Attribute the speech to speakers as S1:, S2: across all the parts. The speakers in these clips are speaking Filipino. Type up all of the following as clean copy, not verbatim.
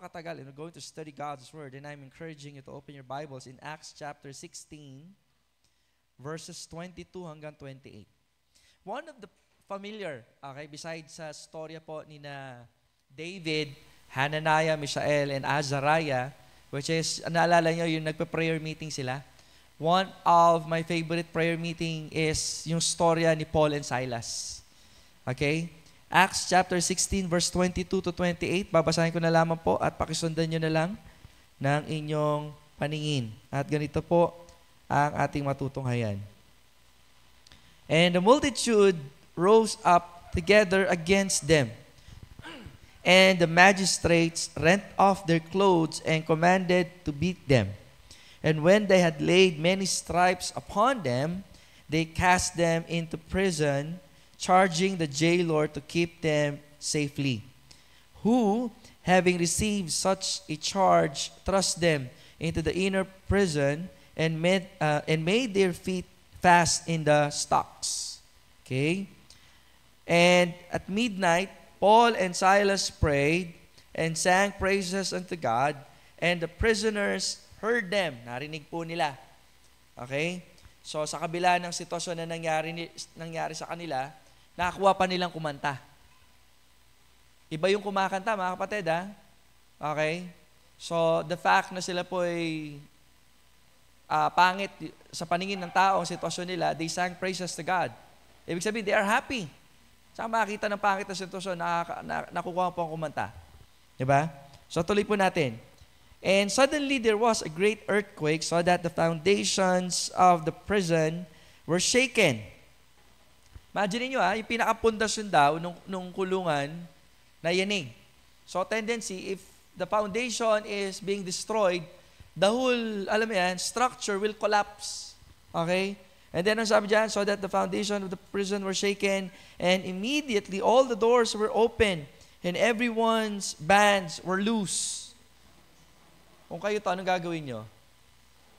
S1: napakatagal, and we're going to study God's Word, and I'm encouraging you to open your Bibles in Acts chapter 16, verses 22 hanggang 28. One of the familiar, okay, besides sa storya po ni na David, Hananiah, Mishael, and Azariah, which is, naalala nyo, yung nagpa-prayer meeting sila. One of my favorite prayer meeting is yung storya ni Paul and Silas. Okay? Acts chapter 16, verse 22 to 28. Babasahin ko na lamang po at pakisundan nyo na lang ng inyong paningin. At ganito po ang ating matutunghayan. And the multitude rose up together against them. And the magistrates rent off their clothes and commanded to beat them. And when they had laid many stripes upon them, they cast them into prison, charging the jailer to keep them safely. Who, having received such a charge, thrust them into the inner prison and made their feet fast in the stocks. Okay? And at midnight, Paul and Silas prayed and sang praises unto God, and the prisoners heard them. Narinig po nila. Okay? So sa kabila ng sitwasyon na nangyari sa kanila, nakakuha pa nilang kumanta. Iba yung kumakanta, mga kapatid, ha? Okay? So, the fact na sila po ay pangit sa paningin ng tao ang sitwasyon nila, they sang praises to God. Ibig sabihin, they are happy. Saka makakita ng pangit na sitwasyon, nakukuha po ang kumanta. Diba? So, tuloy po natin. And suddenly there was a great earthquake so that the foundations of the prison were shaken. Imagine nyo yung pinakapundasyon daw nung kulungan na yanig. So tendency, if the foundation is being destroyed, the whole, alam mo yan, structure will collapse. Okay? And then ang sabi dyan, so that the foundation of the prison were shaken, and immediately all the doors were open, and everyone's bands were loose. Kung kayo to, anong gagawin nyo?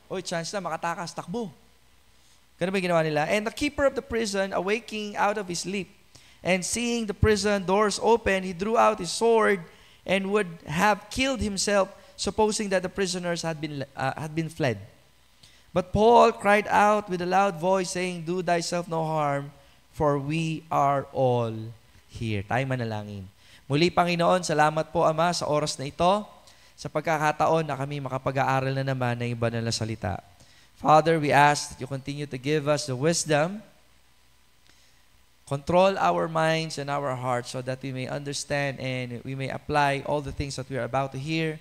S1: Oy, chance na makatakas, takbo. Ganun ba ginawa nila? And the keeper of the prison, awaking out of his sleep, and seeing the prison doors open, he drew out his sword and would have killed himself, supposing that the prisoners had been fled. But Paul cried out with a loud voice, saying, "Do thyself no harm, for we are all here." Tayo manalangin. Muli, Panginoon, salamat po, Ama, sa oras na ito, sa pagkakataon na kami makapag-aaral na naman ng iba na salita. Father, we ask that you continue to give us the wisdom, control our minds and our hearts so that we may understand and we may apply all the things that we are about to hear,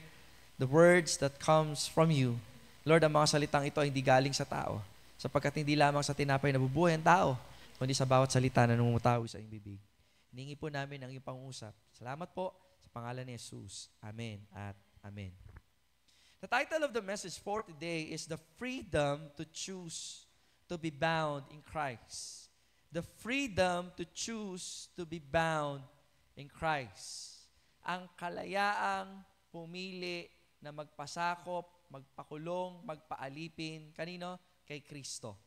S1: the words that comes from you. Lord, ang mga salitang ito ay hindi galing sa tao, sapagkat hindi lamang sa tinapay nabubuhay ang tao, kundi sa bawat salita na namumutawi sa iyong bibig. Hiningi po namin ang iyong pangusap. Salamat po sa pangalan ni Jesus. Amen at amen. The title of the message for today is The Freedom to Choose to be Bound in Christ. The freedom to choose to be bound in Christ. Ang kalayaang pumili na magpasakop, magpakulong, magpaalipin. Kanino? Kay Kristo.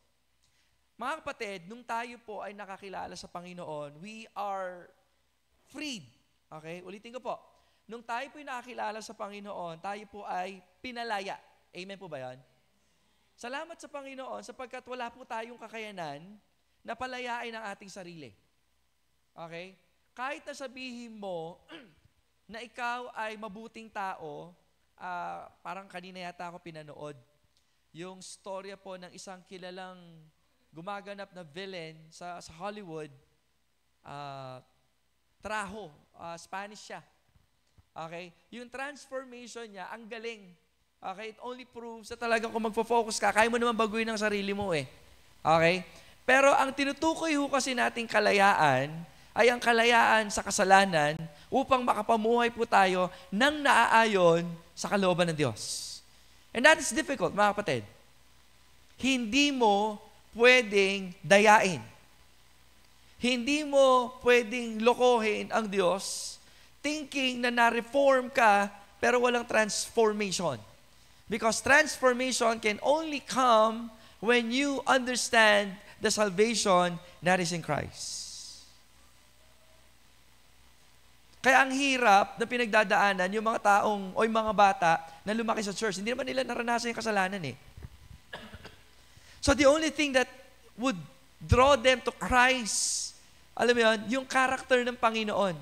S1: Mga kapatid, nung tayo po ay nakakilala sa Panginoon, we are freed. Okay? Ulitin ko po. Nung tayo po nakakilala sa Panginoon, tayo po ay pinalaya. Amen po ba yan? Salamat sa Panginoon sapagkat wala po tayong kakayanan na palayain ang ating sarili. Okay? Kahit na sabihin mo na ikaw ay mabuting tao, parang kanina yata ako pinanood, yung storya po ng isang kilalang gumaganap na villain sa Hollywood, Traho, Spanish siya. Okay? Yung transformation niya, ang galing. Okay? It only proves na talagang kung magfo-focus ka, kaya mo naman baguhin ang sarili mo eh. Okay? Pero ang tinutukoy ho kasi nating kalayaan ay ang kalayaan sa kasalanan upang makapamuhay po tayo nang naaayon sa kalooban ng Diyos. And that is difficult, mga kapatid. Hindi mo pwedeng dayain. Hindi mo pwedeng lokohin ang Diyos thinking na na-reform ka pero walang transformation. Because transformation can only come when you understand the salvation that is in Christ. Kaya ang hirap na pinagdadaanan yung mga taong o yung mga bata na lumaki sa church, hindi naman nila naranasan yung kasalanan eh. So the only thing that would draw them to Christ, alam mo yun, yung character ng Panginoon.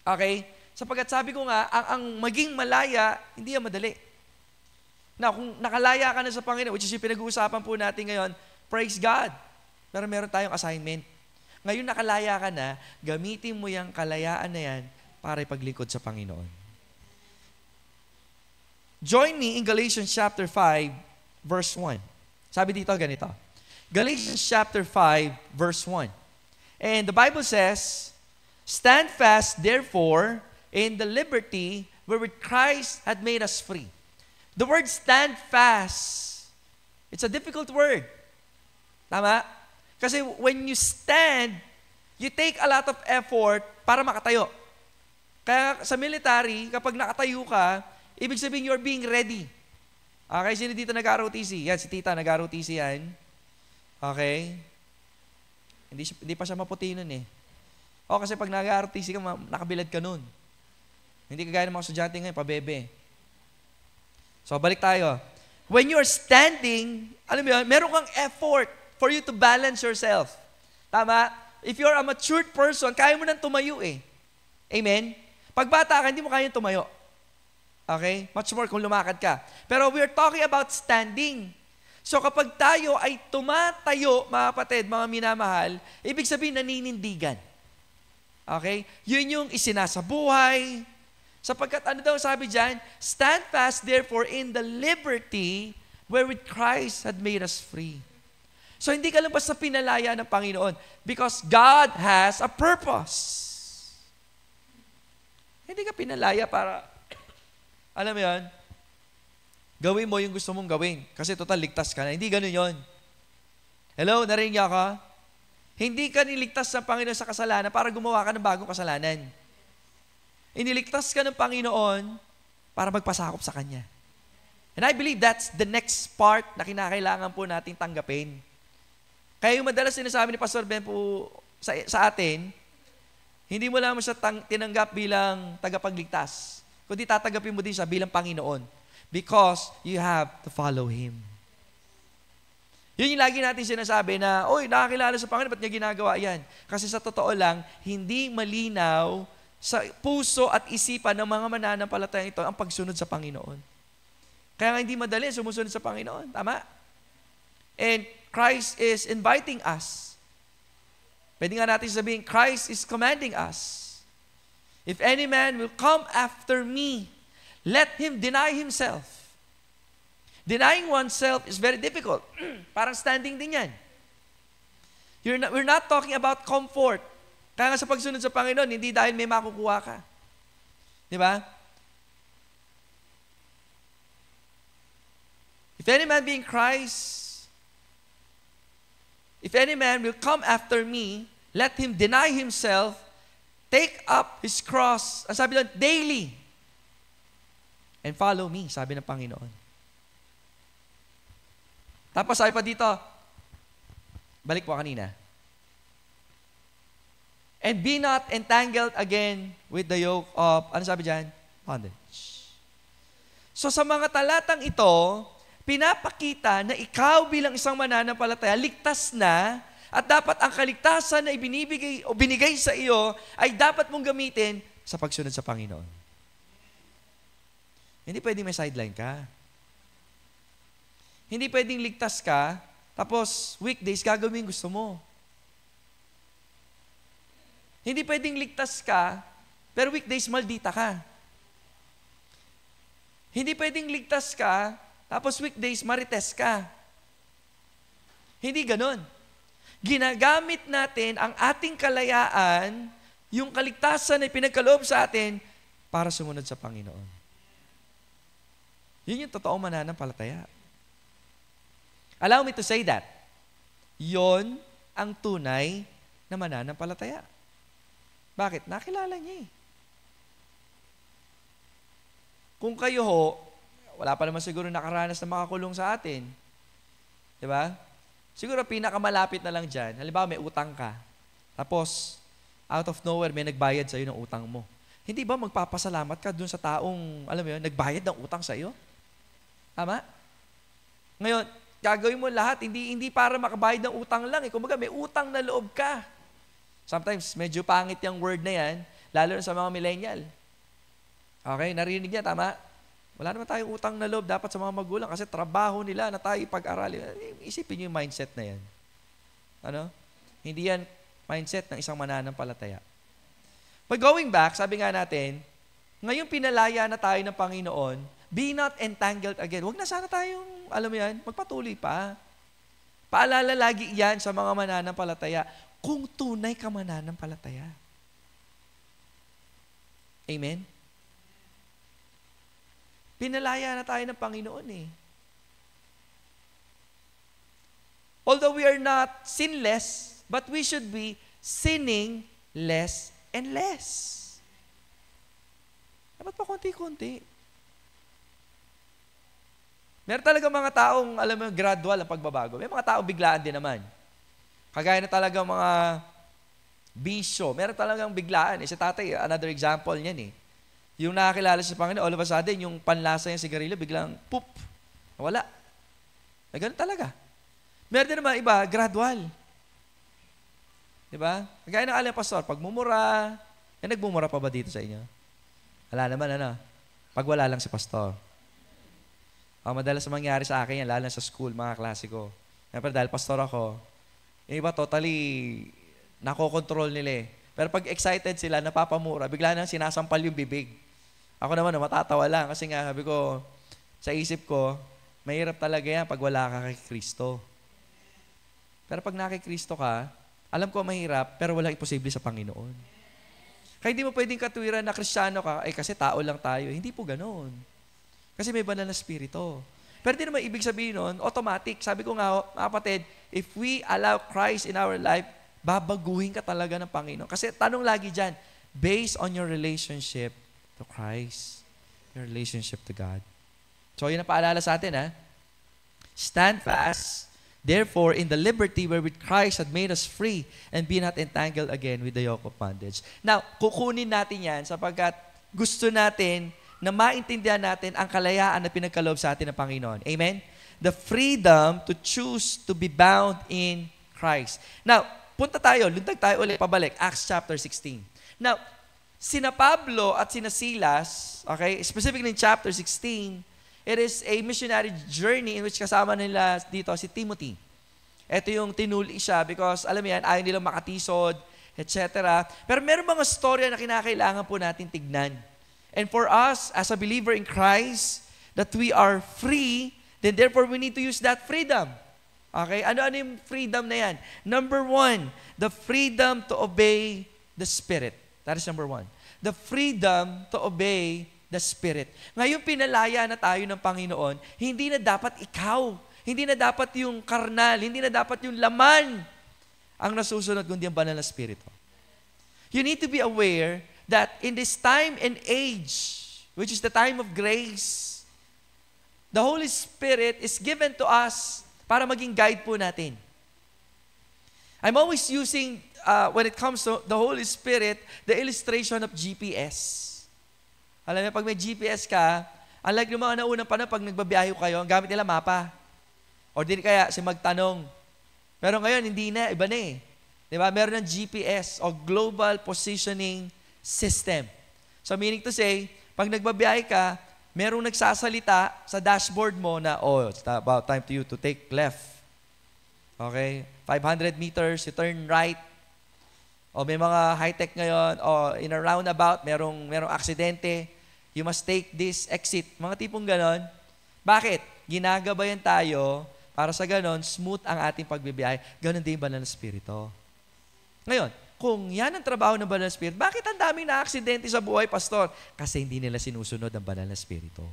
S1: Okay? Sapagkat sabi ko nga, ang maging malaya, hindi yan madali. Now, kung nakalaya ka na sa Panginoon, which is yung pinag-uusapan po natin ngayon, praise God. Pero meron tayong assignment. Ngayon nakalaya ka na, gamitin mo yung kalayaan na yan para ipaglingkod sa Panginoon. Join me in Galatians chapter 5, verse 1. Sabi dito ganito. Galatians chapter 5, verse 1. And the Bible says, stand fast, therefore, in the liberty wherewith Christ had made us free. The word stand fast, it's a difficult word. Tama? Kasi when you stand, you take a lot of effort para makatayo. Kaya sa military, kapag nakatayo ka, ibig sabihin you're being ready. Okay, sino dito nag-ROTC? Yan, si Tita nag-ROTC yan. Okay? Hindi pa siya maputi nun eh. O kasi pag nag-ROTC ka, nakabilad ka nun. Hindi kagaya ng mga estudyante ngayon, pabebe. So, balik tayo. When you're standing, alam mo yun, meron kang effort for you to balance yourself. Tama? If you're a matured person, kaya mo nang tumayo eh. Amen? Pag bata ka, hindi mo kaya tumayo. Okay? Much more kung lumakad ka. Pero we're talking about standing. So kapag tayo ay tumatayo, mga kapatid, mga minamahal, ibig sabihin naninindigan. Okay? Yun yung isinasabuhay. Sapagkat ano daw sabi dyan? Stand fast therefore in the liberty wherewith Christ had made us free. So hindi ka lang basta pinalaya ng Panginoon because God has a purpose. Hindi ka pinalaya para, alam mo yan, gawin mo yung gusto mong gawin. Kasi total, ligtas ka na. Hindi ganun yon. Hello, narinig niya ka? Hindi ka niligtas ng Panginoon sa kasalanan para gumawa ka ng bagong kasalanan. Iniligtas ka ng Panginoon para magpasakop sa Kanya. And I believe that's the next part na kinakailangan po nating tanggapin. Kaya yung madalas sinasabi ni Pastor Ben po sa atin, hindi mo lang siya tinanggap bilang tagapagligtas, kundi tatanggapin mo din siya bilang Panginoon. Because you have to follow Him. Yun yung lagi natin sinasabi na, oy, nakakilala sa Panginoon, ba't niya ginagawa yan? Kasi sa totoo lang, hindi malinaw sa puso at isipan ng mga mananampalatayang ito ang pagsunod sa Panginoon. Kaya nga hindi madali sumusunod sa Panginoon. Tama? And Christ is inviting us. Pwede nga natin sabihin, Christ is commanding us. If any man will come after me, let him deny himself. Denying oneself is very difficult. Parang standing din yan. We're not talking about comfort. Kaya nga sa pagsunod sa Panginoon, hindi dahil may makukuha ka. Di ba? If any man be in Christ, if any man will come after me, let him deny himself, take up his cross, ang sabi doon, daily, and follow me, sabi ng Panginoon. Tapos sabi pa dito, balik po kanina, and be not entangled again with the yoke of, ano sabi dyan? Bondage. So sa mga talatang ito, pinapakita na ikaw bilang isang mananampalataya, ligtas na, at dapat ang kaligtasan na ibinibigay o binigay sa iyo ay dapat mong gamitin sa pagsunod sa Panginoon. Hindi pwedeng may sideline ka. Hindi pwedeng ligtas ka, tapos weekdays gagawin gusto mo. Hindi pwedeng ligtas ka, pero weekdays maldita ka. Hindi pwedeng ligtas ka, tapos weekdays marites ka. Hindi ganon. Ginagamit natin ang ating kalayaan, yung kaligtasan na pinagkaloob sa atin, para sumunod sa Panginoon. Yun yung totoong mananampalataya. Allow me to say that. Yon ang tunay na mananampalataya. Bakit? Nakilala niya eh. Kung kayo ho, wala pa naman siguro nakaranas na makakulong sa atin. Diba? Siguro pinakamalapit na lang dyan. Halimbawa may utang ka. Tapos, out of nowhere may nagbayad sa'yo ng utang mo. Hindi ba magpapasalamat ka dun sa taong, alam mo yun, nagbayad ng utang sa'yo? Tama? Ngayon, gagawin mo lahat, hindi para makabayad ng utang lang. Kumbaga, may utang na loob ka. Sometimes, medyo pangit yung word na yan, lalo na sa mga millennial. Okay, narinig niya, tama? Wala naman tayong utang na loob dapat sa mga magulang kasi trabaho nila na tayo pag-aralin. Isipin niyo yung mindset na yan. Ano? Hindi yan mindset ng isang mananampalataya. But going back, sabi nga natin, ngayong pinalaya na tayo ng Panginoon, be not entangled again. Huwag na sana tayong, alam mo yan, magpatuloy pa. Paalala lagi yan sa mga mananampalataya kung tunay ka mananampalataya. Amen? Pinalaya na tayo ng Panginoon eh. Although we are not sinless, but we should be sinning less and less. Dapat pa konti-konti. Meron talaga mga taong, alam mo, gradual ang pagbabago. May mga taong biglaan din naman. Kagaya na talaga mga bisyo. Meron talagang biglaan. Si tatay, another example niyan eh. Yung nakakilala sa Panginoon, all of a sudden, yung panlasa niya sigarilyo, biglang, poop, wala. Ay, ganun talaga. Meron din naman iba, gradual. Diba? Kagaya ng alam, pastor, pagmumura, nagmumura pa ba dito sa inyo? Wala naman, ano? Pag wala lang si pastor. Ang madalas mangyari sa akin yan, lalo na sa school, mga klase ko. Siyempre, dahil pastor ako, yung iba totally nakokontrol nila eh. Pero pag excited sila, napapamura, bigla nang sinasampal yung bibig. Ako naman, matatawa lang. Kasi nga, sabi ko, sa isip ko, mahirap talaga yan pag wala ka kay Kristo. Pero pag nakikristo ka, alam ko mahirap, pero walang imposible sa Panginoon. Kaya hindi mo pwedeng katuwiran na Kristiyano ka, kasi tao lang tayo. Hindi po ganoon. Kasi may banal na spirito. Pero di naman ibig sabihin nun, automatic. Sabi ko nga, mga kapatid, if we allow Christ in our life, babaguhin ka talaga ng Panginoon. Kasi tanong lagi dyan, based on your relationship to Christ, your relationship to God. So, yun ang paalala sa atin, ha? Stand fast, therefore, in the liberty wherewith Christ had made us free, and be not entangled again with the yoke of bondage. Now, kukunin natin yan sapagkat gusto natin na maintindihan natin ang kalayaan na pinagkaloob sa atin ng Panginoon. Amen? The freedom to choose to be bound in Christ. Now, punta tayo, lundag tayo ulit, pabalik, Acts chapter 16. Now, sina Pablo at sina Silas, okay, specifically in chapter 16, it is a missionary journey in which kasama nila dito si Timothy. Ito yung tinuli siya because, alam mo yan, ayaw nilang makatisod, etc. Pero meron mga storya na kinakailangan po natin tignan. And for us, as a believer in Christ, that we are free, then therefore we need to use that freedom. Okay? Ano yung freedom na yan? Number 1, the freedom to obey the Spirit. That is number 1. The freedom to obey the Spirit. Ngayon, pinalaya na tayo ng Panginoon, hindi na dapat ikaw, hindi na dapat yung karnal, hindi na dapat yung laman ang nasusunod, kundi ang banal na Espiritu. You need to be aware that in this time and age, which is the time of grace, the Holy Spirit is given to us para maging guide po natin. I'm always using, when it comes to the Holy Spirit, the illustration of GPS. Alam mo, pag may GPS ka, unlike yung mga naunang panahon, pag nagbabiyahe kayo, ang gamit nila mapa. O din kaya si magtanong. Pero ngayon, hindi na, iba na eh. Diba? Meron ng GPS o Global Positioning System. So meaning to say, pag nagbabiyahe ka, merong nagsasalita sa dashboard mo na, it's about time to you to take left. Okay? 500 meters, you turn right. O may mga high-tech ngayon, o in a roundabout, merong aksidente, you must take this exit. Mga tipong ganon. Bakit? Ginagabayan tayo para sa ganon, smooth ang ating pagbibiyahe. Ganon din banal na Espiritu. Ngayon, kung yan ang trabaho ng banal na Espiritu, bakit ang daming na-aksidente sa buhay, pastor? Kasi hindi nila sinusunod ang banal na Espiritu.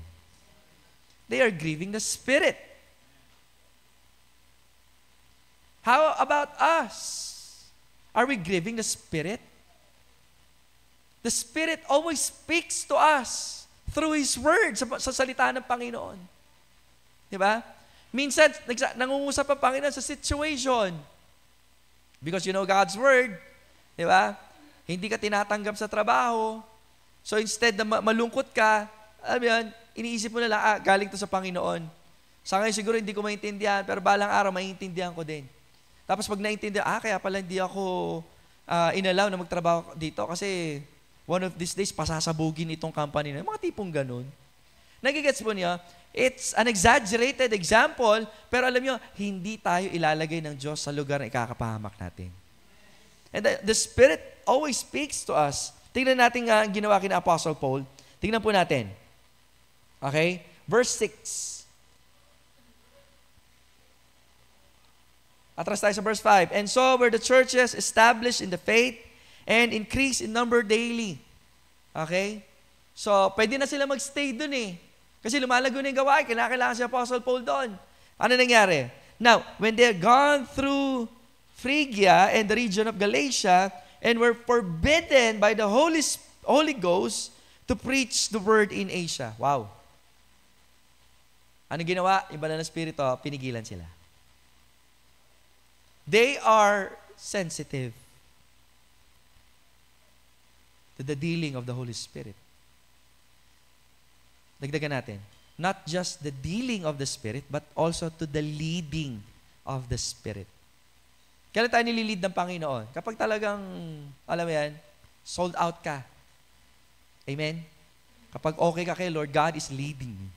S1: They are grieving the Spirit. How about us? Are we grieving the Spirit? The Spirit always speaks to us through His Word, sa salita ng Panginoon. Diba? Minsan, nangungusap ang Panginoon sa situation. Because you know God's Word, diba? hindi ka tinatanggap sa trabaho. So instead na malungkot ka, alam mo yan, iniisip mo na lang, galing to sa Panginoon. Sa ngayon siguro hindi ko maintindihan, pero balang araw maintindihan ko din. Tapos pag naintindihan, kaya pala hindi ako inalaw na magtrabaho dito kasi one of these days pasasabugin itong company na. Mga tipong ganun. Nagigets mo niya? It's an exaggerated example, pero alam niyo, hindi tayo ilalagay ng Diyos sa lugar na ikakapahamak natin. And the Spirit always speaks to us. Tingnan natin nga ang ginawa kina Apostle Paul. Tingnan po natin. Okay? Verse 6. Atras tayo sa verse 5. And so were the churches established in the faith and increased in number daily. Okay? So, pwede na sila magstay dun eh. Kasi lumalago na yung gawain. Kailangan si Apostle Paul doon. Ano nangyari? Now, when they had gone through Phrygia and the region of Galatia and were forbidden by the Holy Ghost to preach the word in Asia. Wow. Ano ginawa? Yung banal na spirito, pinigilan sila. They are sensitive to the dealing of the Holy Spirit. Dagdagan natin. Not just the dealing of the Spirit, but also to the leading of the Spirit. Kailan tayo nililid ng Panginoon? Kapag talagang, alam mo yan, sold out ka. Amen? Kapag okay ka kay Lord, God is leading you.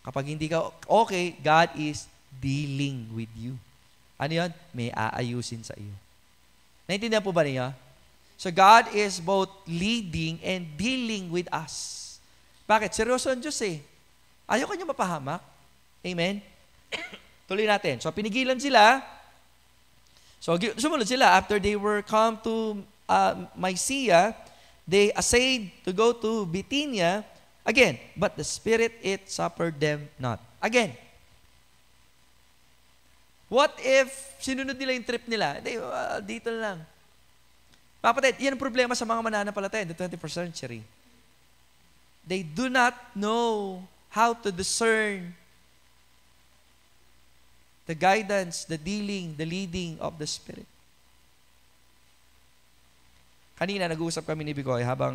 S1: Kapag hindi ka okay, God is dealing with you. Ano yun? May aayusin sa iyo. Naintindihan po ba niya? So God is both leading and dealing with us. Bakit? Seryoso ang Diyos eh. Ayaw ka niya mapahamak. Amen? Tuloy natin. So pinigilan sila. So sumunod sila. After they were come to Mysia, they essayed to go to Bithynia. Again, but the Spirit, it suffered them not. Again, what if sinunod nila yung trip nila? Hindi, dito lang. Kapatid, yan ang problema sa mga mananampalataya in the 21st century. They do not know how to discern the guidance, the dealing, the leading of the Spirit. Kanina, nag-uusap kami ni Bigoy habang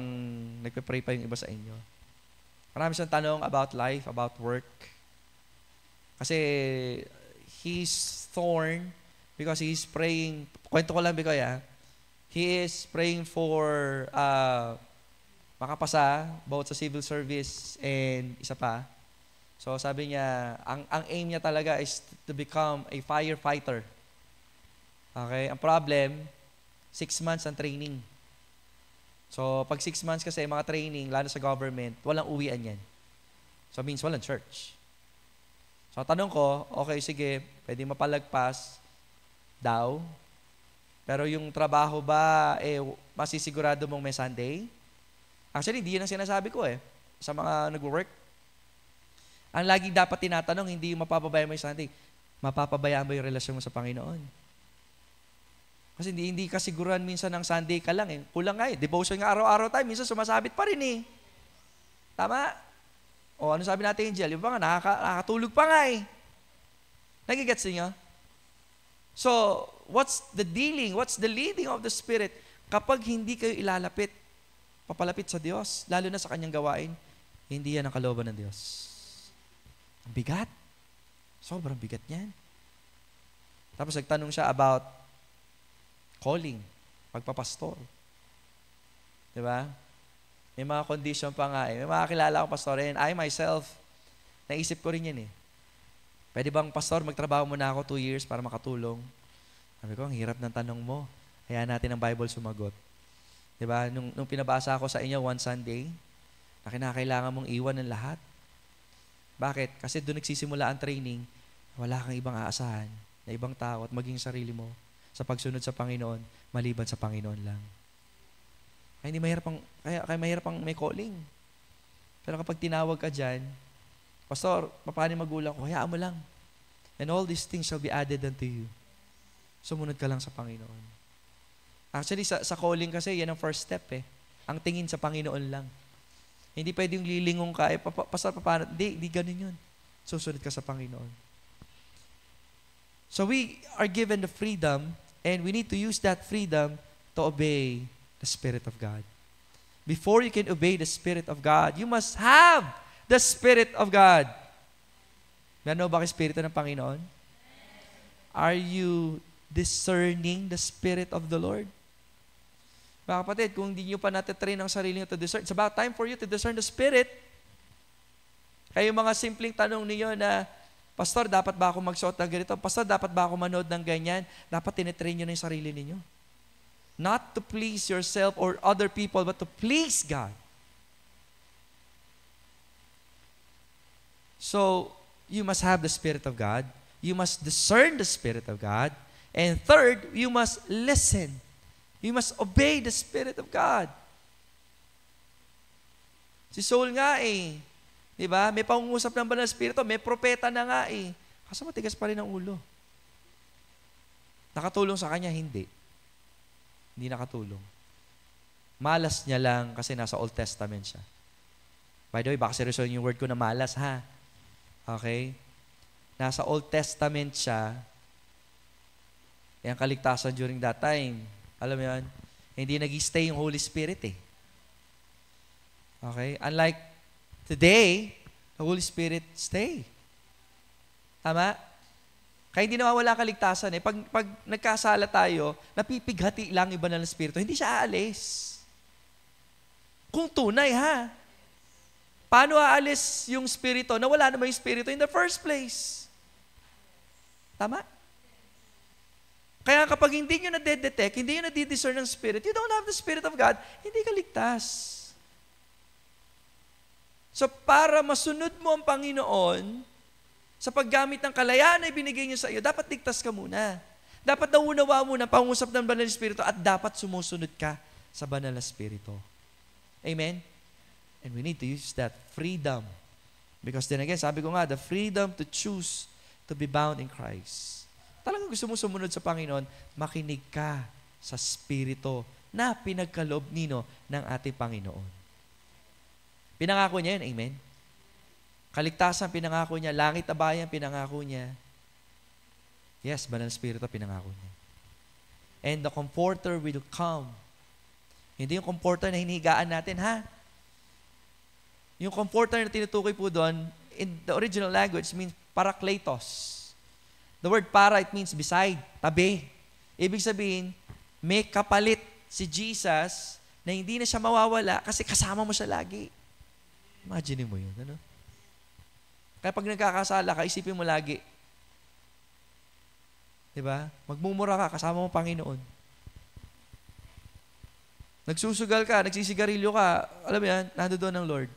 S1: nagpe-pray pa yung iba sa inyo. Marami siyang tanong about life, about work. Kasi he's torn because he's praying. Kwento ko lang, Bigoy, he is praying for makapasa both sa civil service and isa pa. So sabi niya, ang aim niya talaga is to become a firefighter. Okay? Ang problem, 6 months ang training. So pag 6 months kasi mga training, lalo sa government, walang uwian yan. So means walang church. So tanong ko, okay, sige, pwede mapalagpas daw. Pero yung trabaho ba, masisigurado mong may Sunday? Actually, hindi yun ang sinasabi ko sa mga nag-work. Ang lagi dapat tinatanong, hindi yung mapapabayaan mo yung Sunday. Mapapabayaan mo yung relasyon mo sa Panginoon. Kasi hindi kasiguran minsan ng Sunday ka lang Kulang nga Devotion nga araw-araw tayo, minsan sumasabit pa rin Tama? O ano sabi natin, Angel? Yung ba nga, nakakatulog pa nga Nagigets niyo? So, what's the dealing? What's the leading of the Spirit? Kapag hindi kayo papalapit sa Diyos, lalo na sa kanyang gawain, hindi yan ang kalooban ng Diyos. Ang bigat. Sobrang bigat niyan. Tapos nagtanong siya about calling, pagpapastor. Diba? May mga condition pa nga May mga kilala akong pastor and I myself, naisip ko rin yan Pwede bang pastor, magtrabaho muna ako 2 years para makatulong? Sabi ko, ang hirap ng tanong mo. Hayaan natin ang Bible sumagot. Diba? Nung pinabasa ako sa inyo one Sunday, na kinakailangan mong iwan ng lahat. Bakit? Kasi doon nagsisimula ang training, wala kang ibang aasahan na ibang tao at maging sarili mo sa pagsunod sa Panginoon, maliban sa Panginoon lang. Kaya mahirap ang may calling. Pero kapag tinawag ka dyan, Pastor, paano yung magulang ko? Hayaan mo lang. And all these things shall be added unto you. Sumunod ka lang sa Panginoon. Actually, sa calling kasi, yan ang first step Ang tingin sa Panginoon lang. Hindi pwedeng lilingong ka, Pastor, paano? Di ganun yun. Susunod ka sa Panginoon. So we are given the freedom and we need to use that freedom to obey the the Spirit of God. Before you can obey the Spirit of God, you must have the Spirit of God. Meron ba kayo Espiritu ng Panginoon? Are you discerning the Spirit of the Lord? Mga kapatid, kung hindi nyo pa natitrain ang sarili nyo to discern, it's about time for you to discern the Spirit. Kayo mga simpleng tanong niyo na, Pastor, dapat ba ako magsuot ng ganito? Pastor, dapat ba ako manood ng ganyan? Dapat tinitrain nyo na yung sarili ninyo. Not to please yourself or other people, but to please God. So, you must have the Spirit of God. You must discern the Spirit of God. And third, you must listen. You must obey the Spirit of God. Si Saul nga di ba? May pangungusap ng Banal na Espiritu, may propeta na nga Kaso matigas pa rin ang ulo. Nakatulong sa kanya? Hindi. Hindi nakatulong. Malas niya lang kasi nasa Old Testament siya. By the way, baka seryoso yung word ko na malas, ha? Okay? Nasa Old Testament siya, ang kaligtasan during that time, alam mo yun, hindi nag-stay yung Holy Spirit Okay? Unlike today, the Holy Spirit stay. Tama? Kaya hindi nawawala kaligtasan Pag nagkasala tayo, napipighati lang yung Banal na Espiritu, hindi siya aalis. Kung tunay, ha? Paano aalis yung Espiritu? Nawala naman yung Espiritu in the first place. Tama? Kaya kapag hindi nyo na-detect, hindi nyo na-discern ng Spirit, you don't have the Spirit of God, hindi ka ligtas. So para masunod mo ang Panginoon, sa paggamit ng kalayaan na ibinigay niya sa iyo, dapat ligtas ka muna. Dapat nauunawa mo na pangusap ng Banal na Espiritu at dapat sumusunod ka sa Banal na Espiritu. Amen? And we need to use that freedom. Because then again, sabi ko nga, the freedom to choose to be bound in Christ. Talagang gusto mo sumunod sa Panginoon, makinig ka sa Espiritu na pinagkaloob ng ating Panginoon. Pinangako niya yun, amen? Kaligtasan, pinangako niya. Langit na bayan, pinangako niya. Yes, Banal na Espiritu, pinangako niya. And the Comforter will come. Hindi yung Comforter na hinihigaan natin, ha? Yung Comforter na tinutukoy po doon, in the original language, means parakletos. The word para, it means beside, tabi. Ibig sabihin, may kapalit si Jesus na hindi na siya mawawala kasi kasama mo siya lagi. Imagine mo yun, ano? Kaya pag nagkakasala ka, isipin mo lagi. Diba? Magmumura ka, kasama mo Panginoon. Nagsusugal ka, nagsisigarilyo ka, alam mo yan, nando doon ng Lord.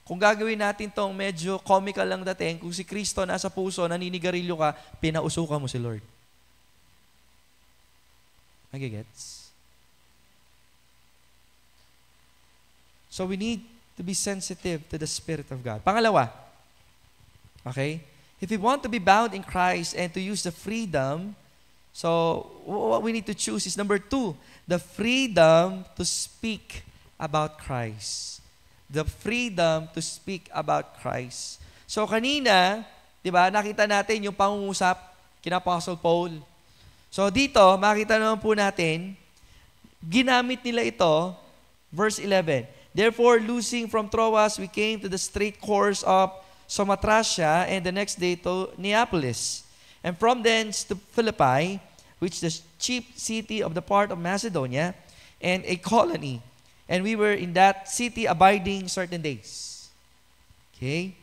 S1: Kung gagawin natin tong medyo comical lang dating, kung si Kristo nasa puso, naninigarilyo ka, pinausukan mo si Lord. Nagigets? So we need to be sensitive to the Spirit of God. Pangalawa, okay? If we want to be bound in Christ and to use the freedom, so what we need to choose is number 2, the freedom to speak about Christ. The freedom to speak about Christ. So kanina, di ba, nakita natin yung pangungusap kina Apostle Paul. So dito, makita naman po natin, ginamit nila ito, verse 11. Therefore, loosing from Troas, we came to the straight course of Samothracia, and the next day to Neapolis. And from thence to Philippi, which is the chief city of the part of Macedonia, and a colony. And we were in that city abiding certain days. Okay?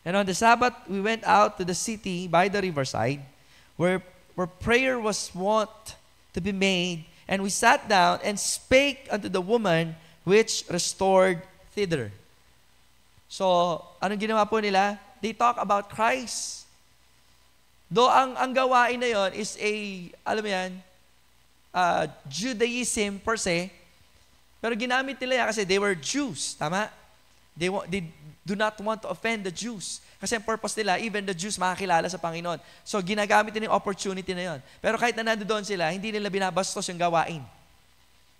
S1: And on the Sabbath, we went out to the city by the riverside, where prayer was wont to be made, and we sat down and spake unto the woman which restored thither. So, anong ginawa po nila? They talk about Christ. Though ang gawain na yon is alam mo yan, Judaism per se, pero ginamit nila yan kasi they were Jews, tama? They do not want to offend the Jews. Kasi ang purpose nila, even the Jews makakilala sa Panginoon. So, ginagamit nila yung opportunity na yon. Pero kahit na nandoon sila, hindi nila binabastos yung gawain.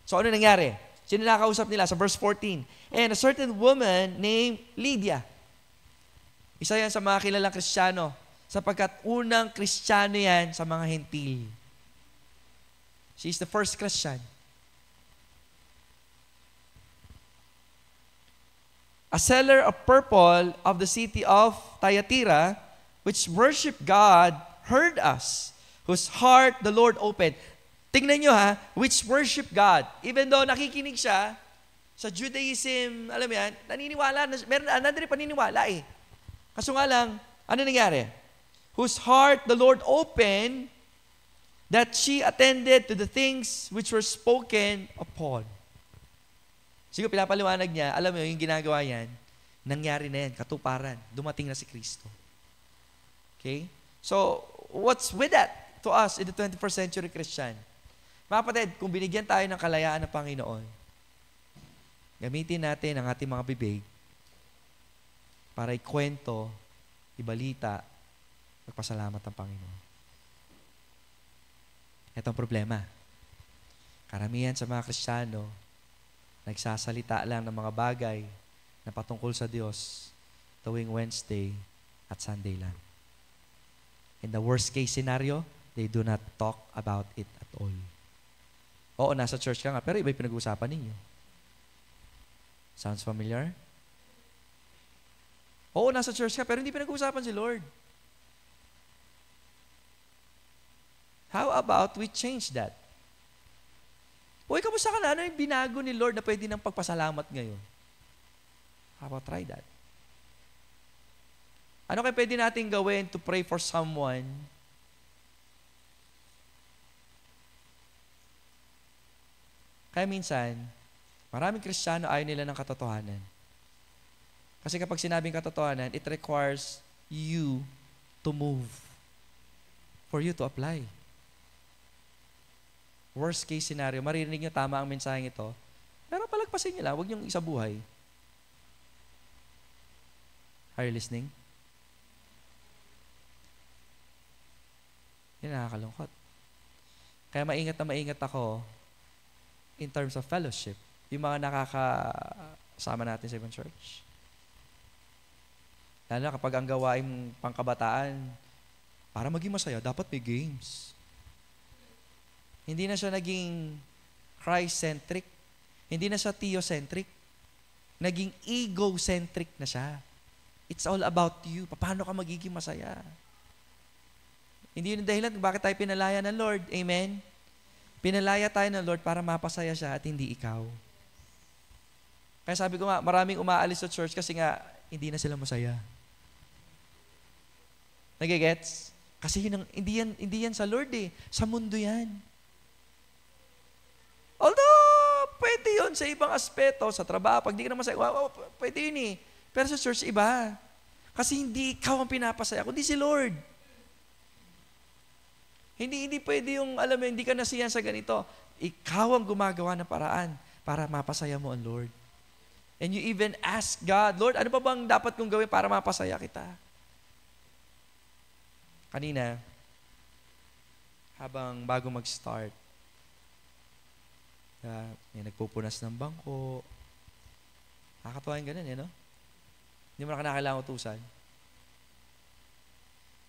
S1: So, ano nangyari? Sino nakausap nila? Sa verse 14. And a certain woman named Lydia. Isa yan sa mga kilalang Kristiyano, sapagkat unang Kristiyano yan sa mga Hentil. She is the first Christian. A seller of purple of the city of Thyatira, which worshiped God, heard us, whose heart the Lord opened. Tingnan nyo ha, which worship God. Even though nakikinig siya, sa Judaism, alam mo yan, naniniwala, nandun rin paniniwala eh. Kaso nga lang, ano nangyari? Whose heart the Lord opened, that she attended to the things which were spoken upon. Siguro pinapaliwanag niya, alam mo yung ginagawa yan, nangyari na yan, katuparan, dumating na si Kristo. Okay? So, what's with that to us in the 21st century Christian? Mga kapatid, kung binigyan tayo ng kalayaan ng Panginoon, gamitin natin ang ating mga bibig para ikwento, ibalita, magpasalamat ang Panginoon. Ito ang problema. Karamihan sa mga Kristiyano, nagsasalita lang ng mga bagay na patungkol sa Diyos tuwing Wednesday at Sunday lang. In the worst case scenario, they do not talk about it at all. Oo, nasa church ka nga, pero iba yung pinag-uusapan ninyo. Sounds familiar? Oo, nasa church ka, pero hindi pinag-uusapan si Lord. How about we change that? Uy, kamusta ka na? Ano yung binago ni Lord na pwede ng pagpasalamat ngayon? How about try that? Ano kaya pwede natin gawin to pray for someone? Kaya minsan, maraming Kristiyano ayaw nila ng katotohanan. Kasi kapag sinabing katotohanan, it requires you to move for you to apply. Worst case scenario, maririnig nyo tama ang mensaheng ito, pero palagpasin nyo lang, huwag nyo isabuhay. Are you listening? Yan nakakalungkot. Kaya maingat na maingat ako in terms of fellowship. Yung mga nakakasama natin sa ibang church. Lalo na kapag ang gawaing pangkabataan, para maging masaya, dapat may games. Hindi na siya naging Christ-centric. Hindi na siya theocentric. Naging egocentric na siya. It's all about you. Paano ka magiging masaya? Hindi yun ang dahilan kung bakit tayo pinalaya ng Lord. Amen? Pinalaya tayo ng Lord para mapasaya siya at hindi ikaw. Kaya sabi ko nga, maraming umaalis sa church kasi nga, hindi na sila masaya. Nagigets? Kasi yun hindi yan sa Lord eh. Sa mundo yan. Although, pwede yun sa ibang aspeto, sa trabaho, pag di ka na masaya, pwede yun eh. Pero sa church, iba. Kasi hindi ikaw ang pinapasaya, kundi si Lord. Hindi pwede yung, alam mo, hindi ka nasiyan sa ganito. Ikaw ang gumagawa ng paraan para mapasaya mo ang Lord. And you even ask God, Lord, ano pa bang dapat kong gawin para mapasaya kita? Kanina, habang bago mag-start, may nagpupunas ng bangko. Nakakatuwa yung ganun, no? Hindi mo na kinakailangan utusan.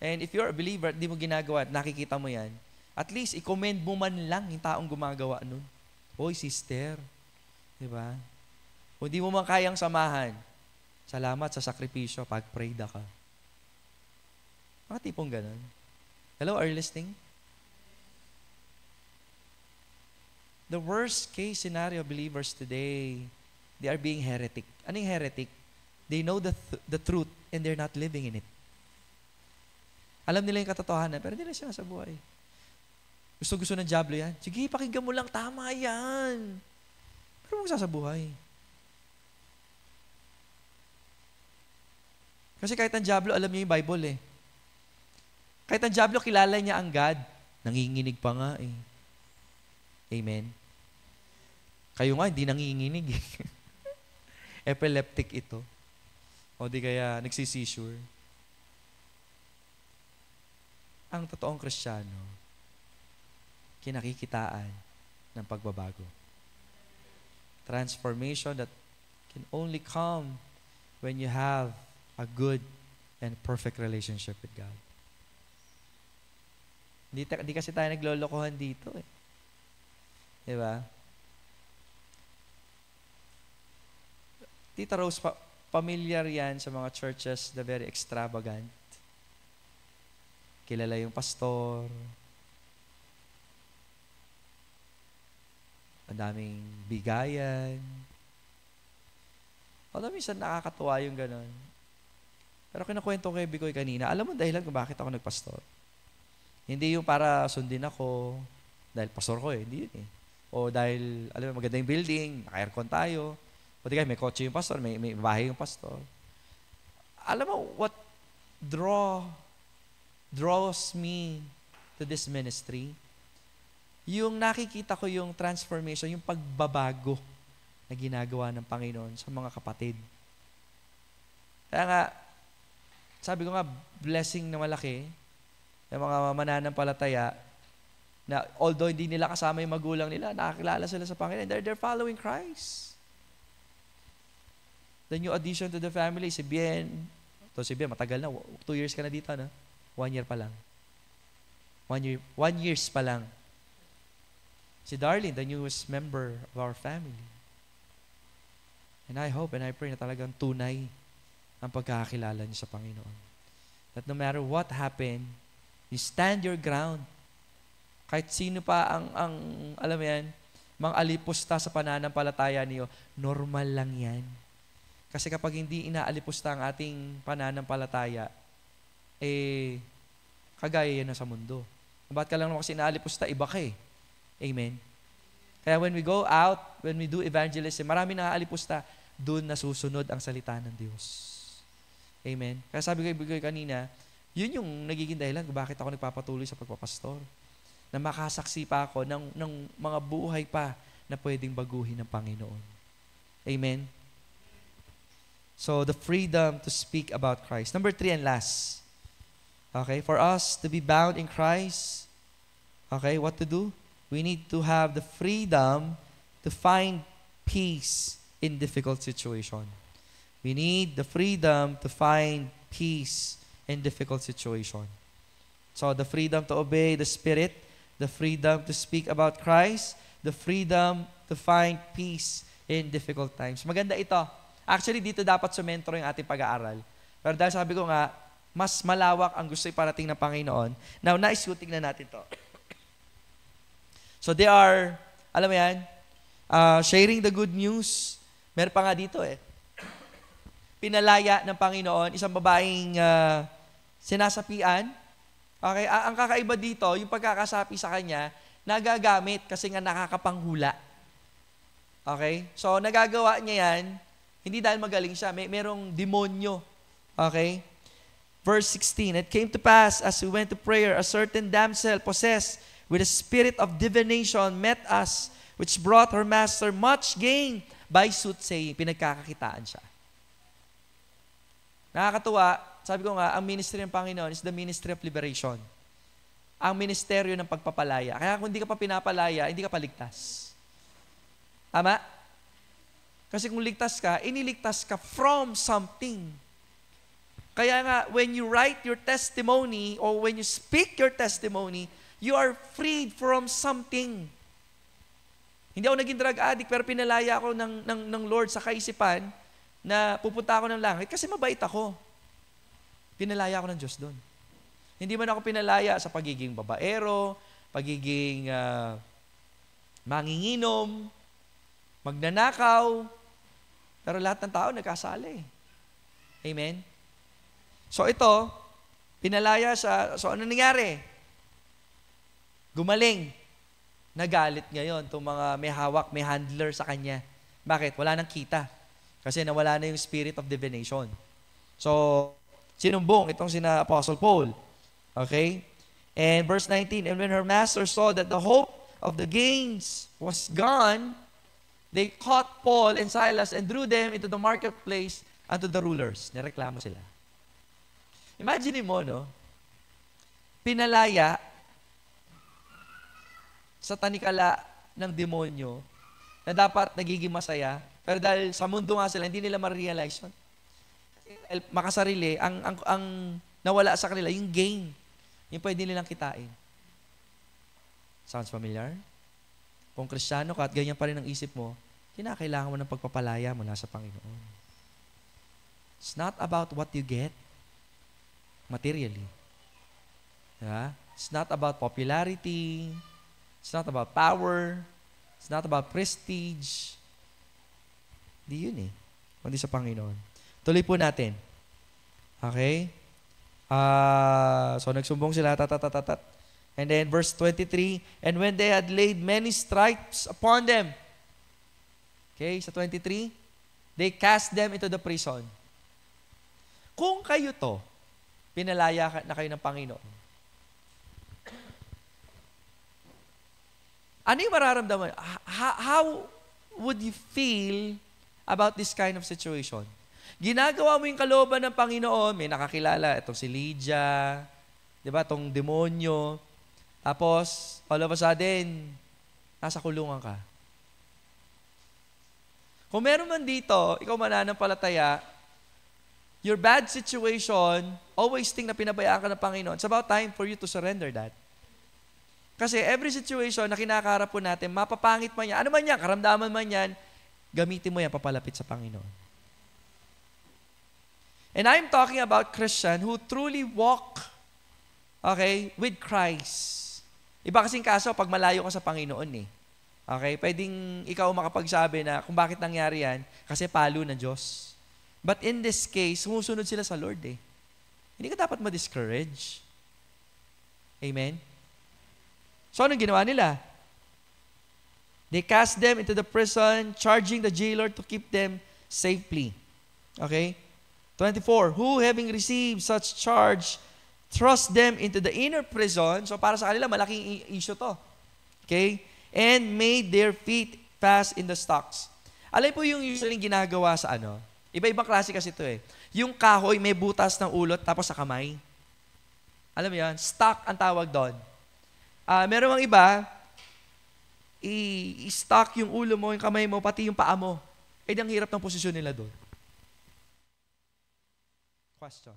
S1: And if you're a believer at di mo ginagawa at nakikita mo yan, at least i-commend mo man lang yung taong gumagawa nun. Hoy, sister. Diba? Kung di mo man kayang samahan, salamat sa sakripisyo, pag-prayda ka. Mga tipong ganun. Hello, are you listening? The worst case scenario of believers today, they are being heretic. Ano yung heretic? They know the truth and they're not living in it. Alam nila yung katotohanan, pero hindi na siya sa buhay. Gusto ng diablo yan. Sige, pakinggan mo lang, tama yan. Pero magsasabuhay. Kasi kahit ang diablo, alam niya yung Bible eh. Kahit ang diablo, kilala niya ang God. Nanginginig pa nga eh. Amen? Kayo nga, hindi nanginginig eh. Epileptic ito. O di kaya nagsisisure. Ang totoong Kristiyano, kinakikitaan ng pagbabago. Transformation that can only come when you have a good and perfect relationship with God. Hindi kasi tayo naglolokohan dito eh. Di ba? Tita Rose, familiar yan sa mga churches na very extravagant. Kilala yung pastor. Ang daming bigayan. Although minsan nakakatuwa yung ganun. Pero kinakwento ko kay Bicoy kanina, alam mo dahilan kung bakit ako nagpastor? Hindi yung para sundin ako, dahil pastor ko hindi yun eh. O dahil, alam mo, maganda yung building, naka-aircon tayo, o di kaya may kotse yung pastor, may bahay yung pastor. Alam mo, what draws me to this ministry? Yung nakikita ko yung transformation, yung pagbabago na ginagawa ng Panginoon sa mga kapatid. Kaya nga, sabi ko nga, blessing na malaki ng mga mananampalataya na although hindi nila kasama yung magulang nila, nakakilala sila sa Panginoon. They're following Christ. The new addition to the family, si Bien. Si Bien, matagal na. 2 years ka na dito, no? 1 year pa lang. 1 years pa lang. Si Darlene, the newest member of our family. And I hope and I pray na talagang tunay ang pagkakakilala niyo sa Panginoon. That no matter what happened, you stand your ground. Kahit sino pa ang alam mo yan, mga alipusta sa pananampalataya niyo, normal lang yan. Kasi kapag hindi inaalipusta ang ating pananampalataya, kagaya yan sa mundo. Ba't ka lang naman kasi inaalipusta, iba ka eh. Amen? Kaya when we go out, when we do evangelism, marami na alipusta, doon nasusunod ang salita ng Diyos. Amen? Kaya sabi ko kanina, yun yung nagiging dahilan kung bakit ako nagpapatuloy sa pagpapastor. Na makasaksi pa ako ng mga buhay pa na pwedeng baguhin ng Panginoon. Amen? So, the freedom to speak about Christ. Number 3 and last. Okay, for us to be bound in Christ, okay, what to do? We need to have the freedom to find peace in difficult situation. We need the freedom to find peace in difficult situation. So, the freedom to obey the Spirit, the freedom to speak about Christ, the freedom to find peace in difficult times. Maganda ito. Actually, dito dapat sumentro yung ating pag-aaral. Pero dahil sabi ko nga, mas malawak ang gusto iparating ng Panginoon. Now, tingnan natin to. So, they are, alam mo yan, sharing the good news. Meron pa nga dito pinalaya ng Panginoon, isang babaeng sinasapian. Okay, ang kakaiba dito, yung pagkakasapi sa kanya, nagagamit kasi nga nakakapanghula. Okay? So, nagagawa niya yan, hindi dahil magaling siya, merong demonyo. Okay? Verse 16, it came to pass as we went to prayer, a certain damsel possessed with a spirit of divination met us, which brought her master much gain by soothsaying. Pinagkakakitaan siya. Nakakatuwa, sabi ko nga, ang ministry ng Panginoon is the ministry of liberation. Ang ministeryo ng pagpapalaya. Kaya kung hindi ka pa pinapalaya, hindi ka paligtas. Tama? Kasi kung ligtas ka, iniligtas ka from something. Kaya nga, when you write your testimony or when you speak your testimony, you are freed from something. Hindi ako naging drug addict, pero pinalaya ako ng Lord sa kaisipan na pupunta ako ng langit kasi mabait ako. Pinalaya ako ng Diyos doon. Hindi man ako pinalaya sa pagiging babaero, pagiging manginginom, magnanakaw, pero lahat ng tao nagkasali. Amen? So ito, pinalaya siya. So ano nangyari? Gumaling. Nagalit ngayon itong mga may hawak, may handler sa kanya. Bakit? Wala nang kita. Kasi nawala na yung spirit of divination. So, sinumbong itong sina Apostle Paul. Okay? And verse 19, and when her master saw that the hope of the gains was gone, they caught Paul and Silas and drew them into the marketplace unto the rulers. Nireklamo sila. Imagine mo, no? Pinalaya sa tanikala ng demonyo na dapat nagiging masaya, pero dahil sa mundo nga sila, hindi nila ma-realize yun. Makasarili, ang nawala sa kanila, yung gain, yung pwede nilang kitain. Sounds familiar? Kung Kristiyano ka at ganyan pa rin ang isip mo, kinakailangan mo ng pagpapalaya mula sa Panginoon. It's not about what you get materially. Diba? It's not about popularity. It's not about power. It's not about prestige. Di yun eh. Kundi sa Panginoon. Tuloy po natin. Okay? So nagsumbong sila, tatatatat. And then verse 23, and when they had laid many stripes upon them, okay, sa 23, they cast them into the prison. Kung kayo to, pinalaya na kayo ng Panginoon, ano yung mararamdaman? How would you feel about this kind of situation? Ginagawa mo yung kalooban ng Panginoon, may nakakilala, itong si Lydia, di ba, itong demonyo, tapos, all of a sudden, nasa kulungan ka. Kung meron man dito, ikaw mananampalataya, your bad situation, always think na pinabayaan ka ng Panginoon. It's about time for you to surrender that. Kasi every situation na kinakaharap po natin, mapapangit man yan, ano man yan, karamdaman man yan, gamitin mo yan papalapit sa Panginoon. And I'm talking about Christian who truly walk, okay, with Christ. Iba kasing kaso pag malayo ka sa Panginoon eh. Okay, pwedeng ikaw makapagsabi na kung bakit nangyari yan, kasi palo ng Diyos. But in this case, sumusunod sila sa Lord eh. Hindi ka dapat ma-discourage. Amen? So, anong ginawa nila? They cast them into the prison, charging the jailer to keep them safely. Okay? 24, who having received such charge, thrust them into the inner prison. So, para sa kanila, malaking issue to. Okay? And made their feet fast in the stocks. Alam po yung usually ginagawa sa ano? Iba-ibang klase kasi ito eh. Yung kahoy, may butas ng ulot, tapos sa kamay. Alam mo yan? Stock ang tawag doon. Meron mga iba, i-stock yung ulo mo, yung kamay mo, pati yung paa mo. Eh, ang hirap ng posisyon nila doon. Question.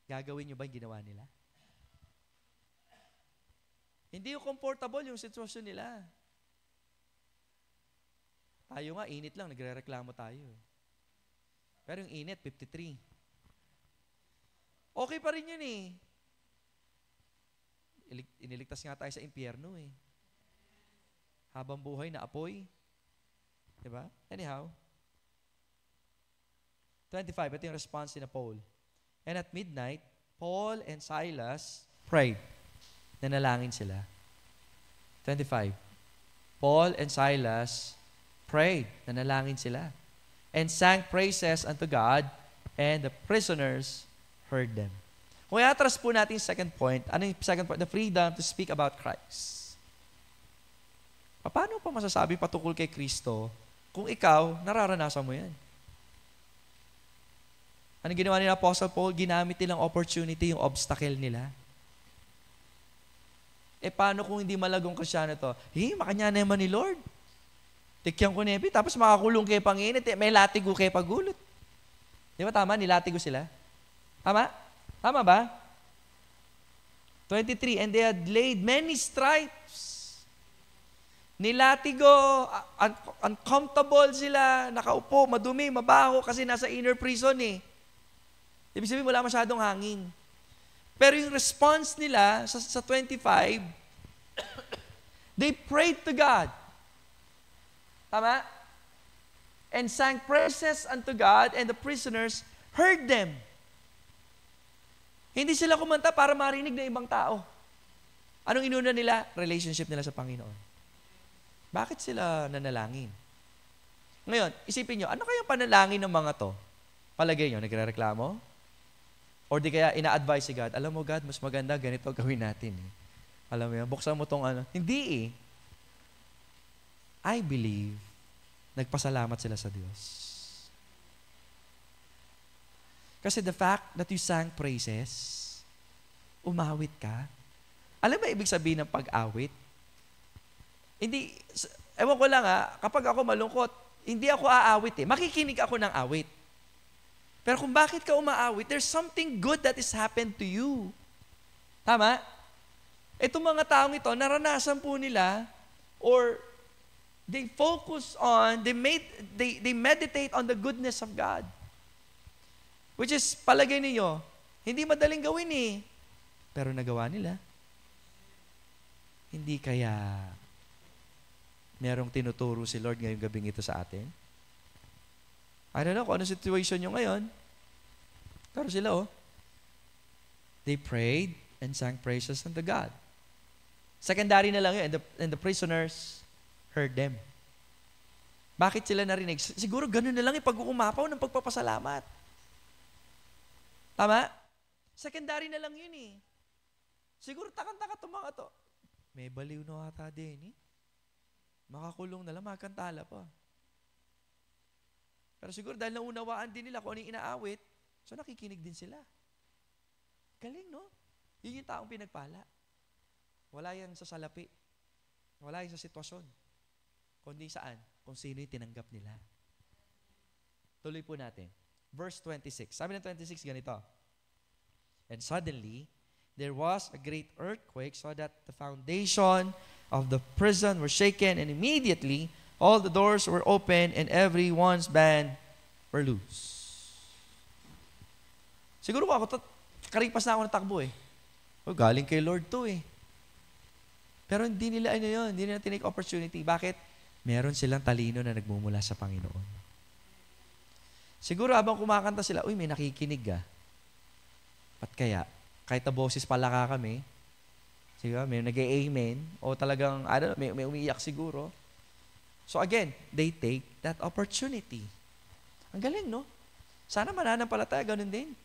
S1: Gagawin nyo ba yung ginawa nila? Hindi yung comfortable yung sitwasyon nila. Tayo nga, init lang, nagre-reklamo tayo. Pero yung init, 53. Okay pa rin yun eh. Iniligtas nga tayo sa impyerno eh. Habang buhay na apoy. Diba? Anyhow. 25, ito yung response ni Paul. And at midnight, Paul and Silas prayed. Nanalangin sila. 25. Paul and Silas prayed. Nanalangin sila. And sang praises unto God, and the prisoners heard them. Kung i-atras po natin yung second point, ano yung second point? The freedom to speak about Christ. Paano pa masasabi patungkol kay Kristo kung ikaw, nararanasan mo yan? Anong ginawa nila Apostle Paul? Ginamit nilang opportunity yung obstacle nila. Eh, paano kung hindi malagong Kristyano to? Makanya naman ni Lord. Tikyan ko nebi, tapos makakulong kayo Panginoon, may latigo kayo pagulot. Di ba tama? Nilatigo sila. Tama? Tama ba? 23, and they had laid many stripes. Nilatigo, uncomfortable sila, nakaupo, madumi, mabaho, kasi nasa inner prison eh. Ibig sabihin, wala masyadong hangin. Pero yung response nila sa 25, they prayed to God. Tama? And sang praises unto God, and the prisoners heard them. Hindi sila kumanta para marinig ng ibang tao. Anong inuna nila? Relationship nila sa Panginoon. Bakit sila nanalangin? Ngayon, isipin nyo, ano kayang panalangin ng mga to? Palagay nyo, nagre-reklamo? Or di kaya ina-advise si God, alam mo God, mas maganda ganito gawin natin. Eh. Alam mo yan, buksan mo tong ano. Hindi eh. I believe, nagpasalamat sila sa Diyos. Kasi the fact that you sang praises, umawit ka. Alam mo ibig sabihin ng pag-awit? Hindi, ewan ko lang kapag ako malungkot, hindi ako aawit eh. Makikinig ako ng awit. Pero kung bakit ka umaawit, there's something good that has happened to you. Tama? Itong mga taong ito, naranasan po nila or they focus on, they meditate on the goodness of God. Which is, palagay niyo, hindi madaling gawin eh. Pero nagawa nila. Hindi kaya merong tinuturo si Lord ngayong gabing ito sa atin? I don't know kung ano situation nyo ngayon. Pero sila they prayed and sang praises unto God. Secondary na lang yun, and the prisoners heard them. Bakit sila narinig? Siguro ganun na lang yung pag-uumapaw ng pagpapasalamat. Tama? Secondary na lang yun eh. Siguro takang-taka itong mga to. May baliw na ata din eh. Makakulong na lang, makakantala pa. Pero siguro dahil naunawaan din nila kung ano yung inaawit, so nakikinig din sila. Galing, no? Yun yung taong pinagpala. Wala yan sa salapi. Wala yan sa sitwasyon. Kundi saan? Kung sino yung tinanggap nila. Tuloy po natin. Verse 26. Sabi ng 26, ganito. And suddenly, there was a great earthquake so that the foundation of the prison were shaken, and immediately all the doors were open and everyone's band were loose. Siguro ako, karipas na ako ng takbo eh. Galing kay Lord to eh. Pero hindi nila hindi nila tinake opportunity. Bakit? Meron silang talino na nagmumula sa Panginoon. Siguro habang kumakanta sila, may nakikinig ah. Ba't kaya? Kahit na boses palaka kami, siguro may nag-amen, o talagang, I don't know, may umiiyak siguro. So again, they take that opportunity. Ang galing, no? Sana mananampalataya, ganun din.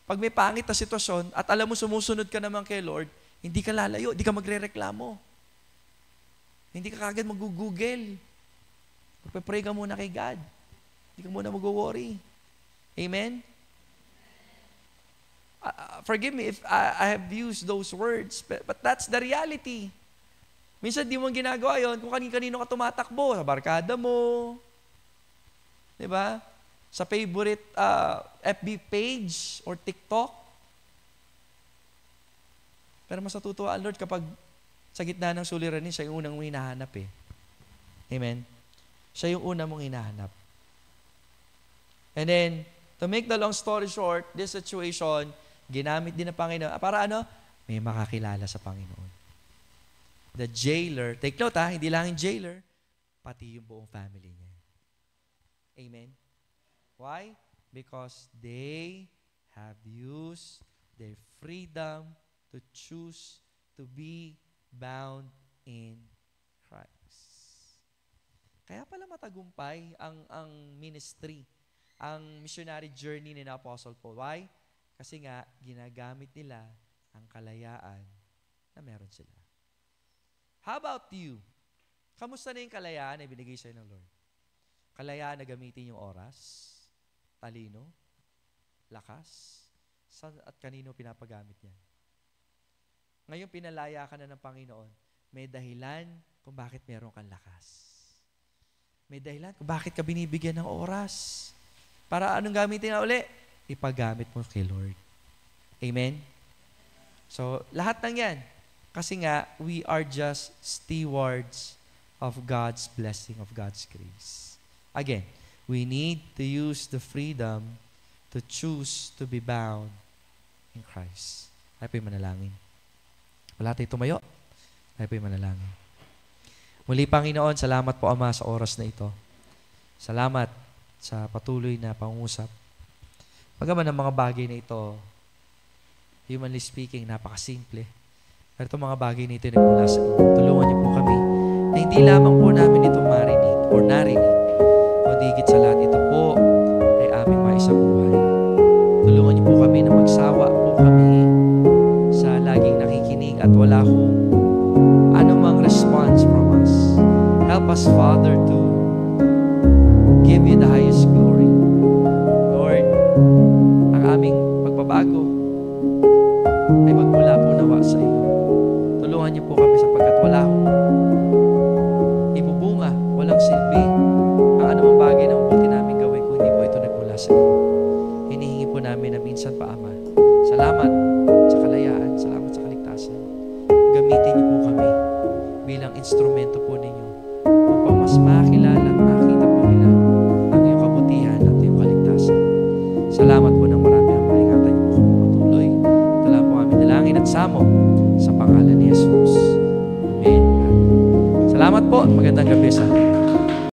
S1: Pag may pangit na sitwasyon, at alam mo sumusunod ka naman kay Lord, hindi ka lalayo, hindi ka magre-reklamo. Hindi ka kagad mag-google. Magpe-pray ka muna kay God. Hindi ka muna mag-worry. Amen? Forgive me if I have used those words, but that's the reality. Minsan di mo ginagawa yon kung kanino ka tumatakbo, sa barkada mo, di ba? Sa favorite FB page or TikTok. Pero mas natutuwa ang Lord kapag sa gitna ng suliranin, siya yung unang mong hinahanap eh. Amen? Siya yung una mong hinahanap. And then, to make the long story short, this situation, ginamit din ng Panginoon. Para ano? May makakilala sa Panginoon. The jailer, take note hindi lang yung jailer, pati yung buong family niya. Amen? Why? Because they have used their freedom to choose to be bound in Christ. Kaya pala matagumpay ang ministry, ang missionary journey ni Apostle Paul. Why? Kasi nga, ginagamit nila ang kalayaan na meron sila. How about you? Kamusta na yung kalayaan na ibinigay sa'yo ng Lord? Kalayaan na gamitin yung oras, talino, lakas, saan at kanino pinapagamit yan? Ngayon, pinalaya ka na ng Panginoon. May dahilan kung bakit meron kang lakas. May dahilan kung bakit ka binibigyan ng oras. Para anong gamitin na uli? Ipagamit mo kay Lord. Amen? So, lahat ng yan. Kasi nga, we are just stewards of God's blessing, of God's grace. Again, we need to use the freedom to choose to be bound in Christ. Tayo po'y manalangin. Wala tayo tumayo. Tayo po'y manalangin. Muli, Panginoon, salamat po, Ama, sa oras na ito. Salamat sa patuloy na pangusap. Pagaman ng mga bagay na ito, humanly speaking, napakasimple. Pero itong mga bagay na ito ay nagmula sa inyo. Tulungan niyo po kami na hindi lamang po namin ito marinig o narinig, kundi higit sa lahat ito po ay aming maisabuhay. Tulungan niyo po kami na magsawa po kami sa laging nakikinig at wala hong anumang response from us. Help us, Father, to give you the highest glory. Lord, ang aming pagbabago ay magmula po nawa sa iyo. Tulungan niyo po kami sapagkat wala akong ibubunga, walang silbi ang anumang bagay na mabuti namin gawin kung hindi po ito nagmula sa iyo. Hinihingi po namin na minsan pa, Ama. Salamat sa kalayaan, salamat sa kaligtasan. Gamitin niyo po kami bilang instrumento po ninyo mas makilala at makita po nila ang iyong kabutihan at iyong kaligtasan. Salamat po ng marami ang maingatan niyo po kami patuloy. Ito lang po kami dalangin at samo sa pangalan ni Jesus. Amen. Salamat po at magandang gabi sa atin.